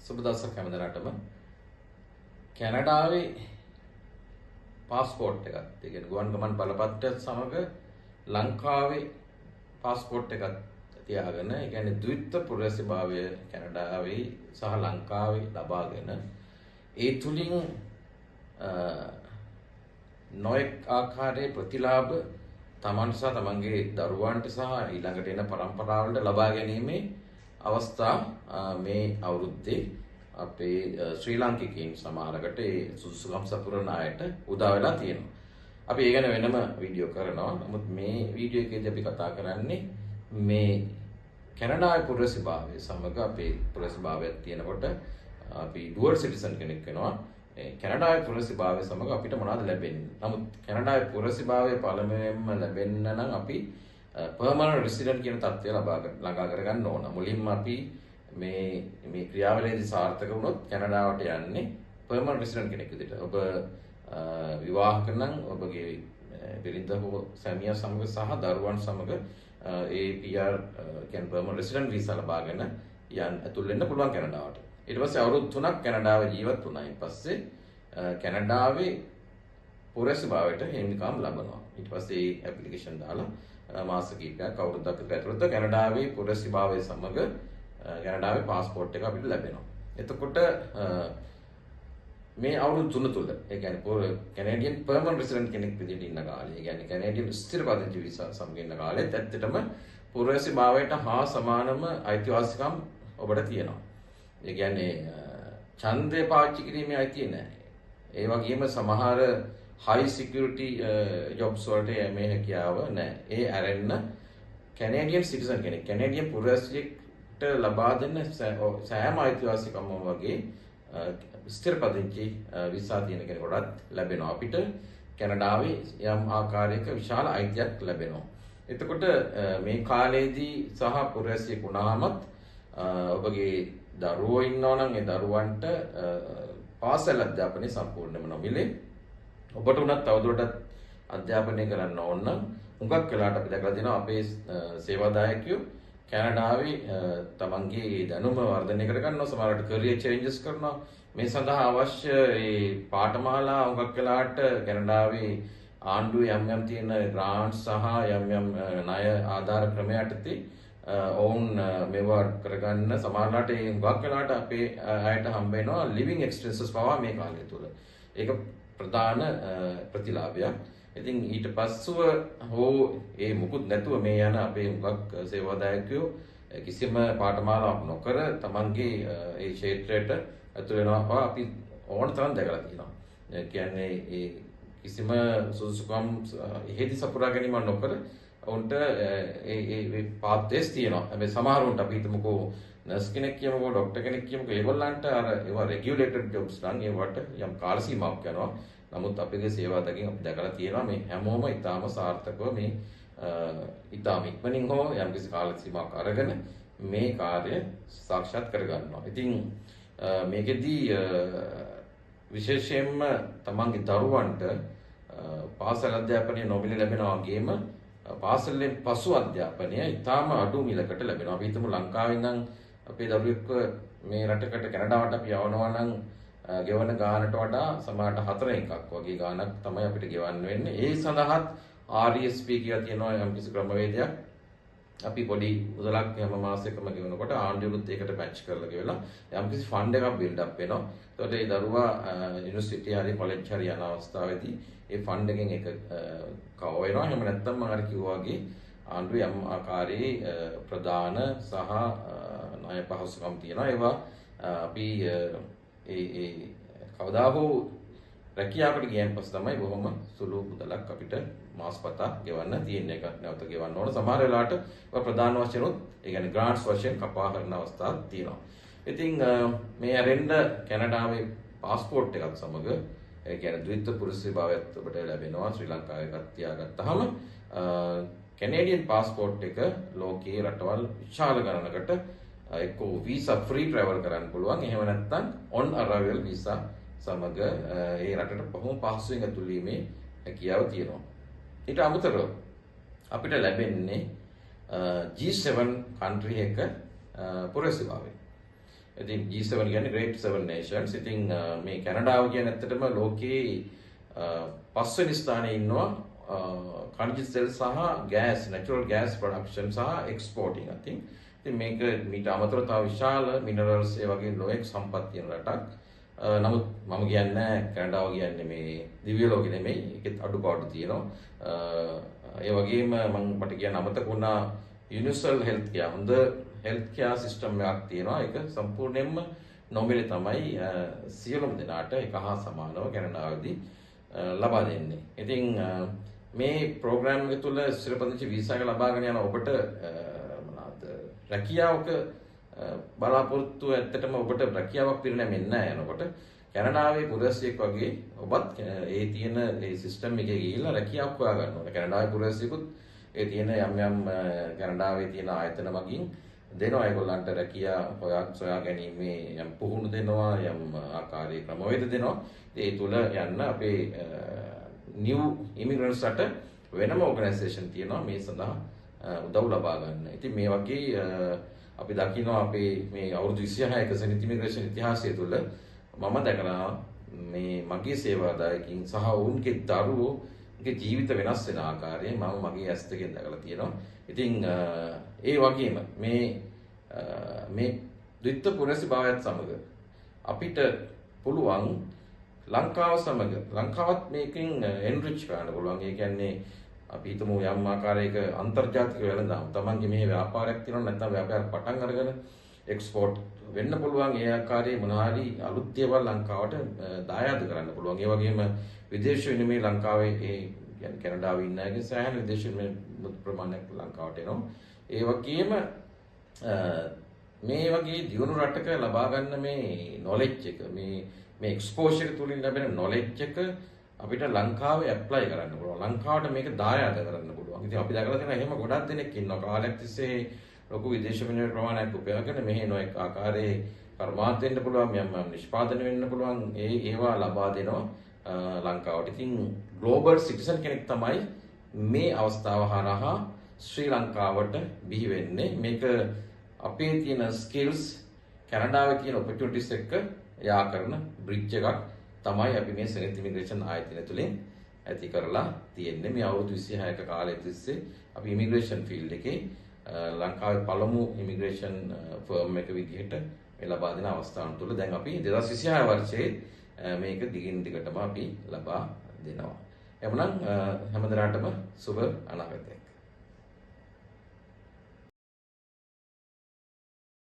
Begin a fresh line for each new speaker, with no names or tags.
සුබ දවසක් හැමදෙනාටම. කැනඩාවේ පාස්පෝර්ට් එකක්, ඒ කියන්නේ ගුවන් ගමන් බලපත්‍රයත් සමග ලංකාවේ පාස්පෝර්ට් එකක් තියාගෙන, ඒ කියන්නේ ද්විත්ව පුරවැසිභාවය කැනඩාවේ සහ ලංකාවේ ලබාගෙන ඒ තුලින් නොඑක් ආකාරයේ ප්‍රතිලාභ තමන් සහ තමන්ගේ දරුවන්ට සහ ඊළඟට එන පරම්පරාවලට ලබා ගැනීමේ අවස්ථා මේ අවුරුද්දේ අපේ ශ්‍රී ලාංකිකයින් සමහරකට ඒ සුදුසුකම් සපුරන අයට උදා වෙලා තියෙනවා. අපි ඒ ගැන වෙනම වීඩියෝ කරනවා. නමුත් මේ වීඩියෝ එකේදී අපි කතා කරන්නේ මේ කැනඩාවේ පුරවැසිභාවය සමග අපේ පුරවැසිභාවයක් තියෙනකොට අපි ඩුවල් සිටිසන් කෙනෙක් වෙනවා. කැනඩාවේ පුරවැසිභාවය සමග අපිට මොනවද ලැබෙන්නේ? නමුත් කැනඩාවේ පුරවැසිභාවය පළමුවෙන්ම ලැබෙන්න නම් අපි පර්මනන්ට් රෙසිඩන්ට් කියන තත්ත්වය ළඟා කරගන්න ඕන. මුලින්ම අපි මේ ක්‍රියාවලියේදී සාර්ථක වුණොත් කැනඩාවට යන්නේ පර්මනන්ට් රෙසිඩන්ට් කෙනෙක් විදිහට. ඔබ විවාහක නම් ඔබගේ බිරිඳ හෝ සැමියා සමග සහ දරුවන් සමග ඒ PR කියන්නේ පර්මනන්ට් රෙසිඩන්ට් වීසා ලබාගෙන ඇතුල් වෙන්න පුළුවන් කැනඩාවට. ඊට පස්සේ අවුරුදු 3ක් කැනඩාවේ ජීවත් වුණා. ඊට පස්සේ කැනඩාවේ පුරවැසිභාවයට හිමිකම් ලබනවා. ඊට පස්සේ ඒ ඇප්ලිකේෂන් දාලා මාස කිහිපයක් අවුරුද්දක් විතර ඇතුළත කැනඩාවේ පුරවැසිභාවය සමග කැනඩාවේ පාස්පෝර්ට් එක අපිට ලැබෙනවා. එතකොට මේ අවුරුදු 3 තුල ඒ කියන්නේ කැනේඩියන් පර්මනන්ට් රෙසිඩන්ට් කෙනෙක් විදිහට ඉන්න කාලේ, ඒ කියන්නේ කැනේඩියන් ස්ථිර පදිංචි වීසා සමග ඉන්න කාලෙත් ඇත්තටම පුරවැසිභාවයට හා සමානම අයිතිවාසිකම් ඔබට තියෙනවා. ඒ කියන්නේ ඡන්දය පාවිච්චි කිරීමේ අයිතිය නැහැ. ඒ වගේම සමහර high security jobs වලට මේ හැකියාව නැහැ. ඒ ඇරෙන්න කැනේඩියන් සිටිසන් කෙනෙක්, කැනේඩියන් පුරවැසියෙක්ට ලබා දෙන්න සෑම අයිතිවාසිකම්ම වගේ ස්ථිර පදිංචි වීසා තියෙන කෙනෙකුටත් ලැබෙනවා. අපිට කැනඩාවේ යම් ආකාරයක විශාල අයිතියක් ලැබෙනවා. එතකොට මේ කාලේදී සහ පුරවැසියෙක් වුණාමත් ඔබගේ දරුවෝ ඉන්නවා නම් ඒ දරුවන්ට පාසල් අධ්‍යාපනය සම්පූර්ණයෙන්ම නොමිලේ. ඔබට උනත් තවදුරටත් අධ්‍යාපනය කරන්න ඕන නම් හුඟක් වෙලාවට අපි දැකලා තියෙනවා අපේ සේවාදායකයෝ කැනඩාවේ තමන්ගේ දැනුම වර්ධනය කරගන්නවා, සමහරවිට කැරියර් චේන්ජස් කරනවා. මේ සඳහා අවශ්‍ය ඒ පාඨමාලා හුඟක් වෙලාවට කැනඩාවේ ආණ්ඩුවේ යම් තියෙන ග්‍රාන්ට් සහ යම් ණය ආධාර ක්‍රම යටතේ ඔවුන් මේවා කරගන්න සමහරවිට ඒ හුඟක් වෙලාවට අපේ අයට හම්බ වෙනවා ලිවිං එක්ස්පෙන්සස් පවා මේ කාලය තුල. ඒක ප්‍රධාන ප්‍රතිලාභයක්. ඉතින් ඊට පස්සුව හෝ ඒ මුකුත් නැතුව මේ යන අපේ හුඟක් සේවාදායකයෝ කිසිම පාඨමාලාවක් නොකර තමන්ගේ ඒ ක්ෂේත්‍රයට ඇතුල් වෙනවා අපි ඕන තරම් දැකලා තියෙනවා. ඒ කියන්නේ ඒ කිසිම සුදුසුකම් හේති සපුරා ගැනීම නොකර උන්ට ඒ පාත්‍යස් තියෙනවා. හැබැයි සමහරුන්ට අපි හිතමුකෝ නර්ස් කෙනෙක් කියමුකෝ, ડોක්ටර් කෙනෙක් කියමුකෝ, ඒගොල්ලන්ට අර ඒවා රෙගියුලේටඩ් ජොබ්ස් නම් ඒවට යම් කාල සීමාවක් යනවා. නමුත් අපේ සේවාදකින් අපි දැකලා තියෙනවා මේ හැමෝම ඊටාම සාර්ථකව මේ ඊටාම ඉක්මනින් හෝ යම්කිසි කාල සීමාවක් අරගෙන මේ කාර්ය සාක්ෂාත් කරගන්නවා. ඉතින් මේකෙදී විශේෂයෙන්ම තමන්ගේ දරුවන්ට පාසල් අධ්‍යාපනය නොමිලේ ලැබෙනවා වගේම පාසලෙන් පසු අධ්‍යාපනය ඊටාම අඩු මිලකට ලැබෙනවා. අපි හිතමු ලංකාවේ ඉඳන් අපේ දරුවෙක්ව මේ රටකට කැනඩාවට අපි යවනවා නම් ගෙවන ගානට වඩා සමහරට 4 එකක් වගේ ගානක් තමයි අපිට ගෙවන්න වෙන්නේ. ඒ සඳහාත් RSP කියලා තියෙනවා යම්කිසි ක්‍රමවේදයක්. අපි පොඩි මුදලක් හැම මාසෙකම ගෙවනකොට ආණ්ඩුවෙත් ඒකට මැච් කරලා ගෙවලා යම්කිසි ෆන්ඩ් එකක් බිල්ඩ් අප් වෙනවා. එතකොට ඒ දරුවා යුනිවර්සිටි හරි කොලෙජ් හරි යන අවස්ථාවේදී ඒ ෆන්ඩ් එකෙන් එක කව වෙනවා. එහෙම නැත්නම් මම අර කිව්වා වගේ ආණ්ඩුවේ යම් ආකාරයේ ප්‍රදාන සහ ණය පහසුකම් තියෙනවා. ඒවා අපි ඒ කවදා හෝ රැකියාවකට ගියන් පස්සේ තමයි බොහොම සුළු මුදලක් අපිට මාසපතා ගෙවන්න තියෙන එක නැවත ගෙවන්න ඕන. සමහර වෙලාවට ප්‍රධාන වශයෙන් උත් ඒ කියන්නේ ග්‍රාන්ට්ස් වශයෙන් කපා කරන අවස්ථාවක් තියෙනවා. ඉතින් මේ ඇරෙන්න කැනඩාවේ පාස්පෝර්ට් එකක් සමග ඒ කියන්නේ ද්විත්ව පුරවැසිභාවයත් ඔබට ලැබෙනවා. ශ්‍රී ලංකාවේ එකක් තියාගත්තාම කැනේඩියන් පාස්පෝර්ට් එක ලෝකයේ රටවල් විශාල ගණනකට එක්කෝ වීසා ෆ්‍රී ට්‍රැවල් කරන්න පුළුවන්. එහෙම නැත්නම් ඔන් අරයිවල් වීසා සමග ඒ රටට බොහොම පහසුවෙන් ඇතුල් වීමේ හැකියාව තියෙනවා. ඊට අමතරව අපිට ලැබෙන්නේ G7 country එක පුරවැසිභාවය. ඉතින් G7 කියන්නේ Great Seven Nations. ඉතින් මේ කැනඩාව කියන්නේ ඇත්තටම ලෝකයේ පස්වෙනි ස්ථානයේ ඉන්නවා khaniج තෙල් සහ gas, natural gas production සහ exporting අතින්. ඉතින් මේක මීට අමතරව තව විශාල minerals ඒ වගේ නොයෙක් සම්පත් තියෙන රටක්. නමුත් මම කියන්නේ කැනඩාව කියන්නේ මේ දිව්‍ය ලෝකෙ නෙමෙයි. ඒකෙත් අඩුපාඩු තියෙනවා. ඒ වගේම මම මට කියන්න අමතක වුණා universal health care. හොඳ health care system එකක් තියෙනවා. ඒක සම්පූර්ණයෙන්ම නොමිලේ තමයි සියලුම දෙනාට එක හා සමානව කැනඩාවේදී ලබා දෙන්නේ. ඉතින් මේ ප්‍රෝග්‍රෑම් එක තුළ ස්ථිරපදිංචි වීසා එක ලබාගෙන යන ඔබට මොනවාද රැකියාවක බලාපොරොත්තු ඇත්තටම ඔබට රැකියාවක් පිරිනැමෙන්නේ නැහැ යනකොට කැනඩාවේ පුරවැසියෙක් වගේ ඔබත් ඒ තියෙන ඒ සිස්ටම් එකේ ගිහිල්ලා රැකියාවක් හොයා ගන්න ඕනේ. කැනඩාවේ පුරවැසියෙකුත් ඒ තියෙන යම් කැනඩාවේ තියෙන ආයතන මගින් දෙනවා ඒගොල්ලන්ට රැකියා සොයා ගැනීමේ යම් පුහුණු දෙනවා යම් ආකාරයේ ක්‍රමවේද දෙනවා. ඒ තුල යන්න අපේ new immigrants අට වෙනම ඕගනයිසේෂන් තියෙනවා මේ සඳහා උදව් ලබා ගන්න. ඉතින් මේ වගේ අපි දකිනවා අපේ මේ අවුරුදු 26ක සෙනෙත් ඉමිග්‍රේෂන් ඉතිහාසය තුළ මම දැකලා මේ මගේ සේවාදායකින් සහ ඔවුන්ගේ දරුවෝගේ ජීවිත වෙනස් වෙන ආකාරය මම මගේ ඇස් දෙකෙන් දැකලා තියෙනවා. ඉතින් ඒ වගේම මේ ද්විත්ව පුරවැසි භාවයත් සමග අපිට පුළුවන් ලංකාව සමග ලංකාවත් මේකෙන් එන්රිච් කරන්න පුළුවන්. ඒ කියන්නේ අපි හිතමු යම් ආකාරයක අන්තර්ජාතික වෙළඳාම් තමන්ගේ මේ ව්‍යාපාරයක් තියෙනවා නැත්නම් ව්‍යාපාරයක් පටන් අරගෙන එක්ස්පෝර්ට් වෙන්න පුළුවන්. ඒ ආකාරයේ මොනවාරි අලුත් දේවල් ලංකාවට දායාද කරන්න පුළුවන්. ඒ වගේම විදේශ විනිමය ලංකාවේ ඒ කියන්නේ කැනඩාවේ ඉන්න අයගේ සෑහෙන විදේශ විනිමය ප්‍රමාණයක් ලංකාවට එනවා. ඒ වගේම මේ වගේ දියුණු රටක ලබා ගන්න මේ නොලෙජ් එක මේ එක්ස්පෝෂර් තුලින් ලැබෙන නොලෙජ් එක අපිට ලංකාවේ ඇප්ලයි කරන්න පුළුවන්. ලංකාවට මේක දායාද කරන්න පුළුවන්. ඉතින් අපි දැකලා තියෙනවා එහෙම ගොඩක් දෙනෙක් ඉන්නවා. කාලයක් තිස්සේ ලොකු විදේශ විනිමය ප්‍රමාණයක් උපයාගෙන මෙහි නොඑක ආකාරයේ කර්මාන්ත වෙන්න පුළුවන්, යම් නිෂ්පාදනය වෙන්න පුළුවන්. ඒවා ලබා දෙනවා ලංකාවට. ඉතින් ග්ලෝබල් සිටිසන් කෙනෙක් තමයි මේ අවස්ථාව හරහා ශ්‍රී ලංකාවට බිහි වෙන්නේ. මේක අපේ තියෙන ස්කිල්ස් කැනඩාවේ තියෙන ඔපචුනිටිස් එක්ක යා කරන බ්‍රිජ් එකක් තමයි අපි මේ සෙනෙත් ඉමිග්‍රේෂන් ආයතනය තුළින් ඇති කරලා තියෙන්නේ. මේ අවුරුදු 26ක කාලය තිස්සේ අපි ඉමිග්‍රේෂන් ෆීල්ඩ් එකේ ලංකාවේ පළමු ඉමිග්‍රේෂන් ෆර්ම් එක විදිහට මේ ලබා දෙන අවස්ථාවන් තුළ දැන් අපි 2026 වර්ෂයේ මේක දිගින් දිගටම අපි ලබා දෙනවා. එhmenan හැමදෙනාටම සුබ අනාගතයක්.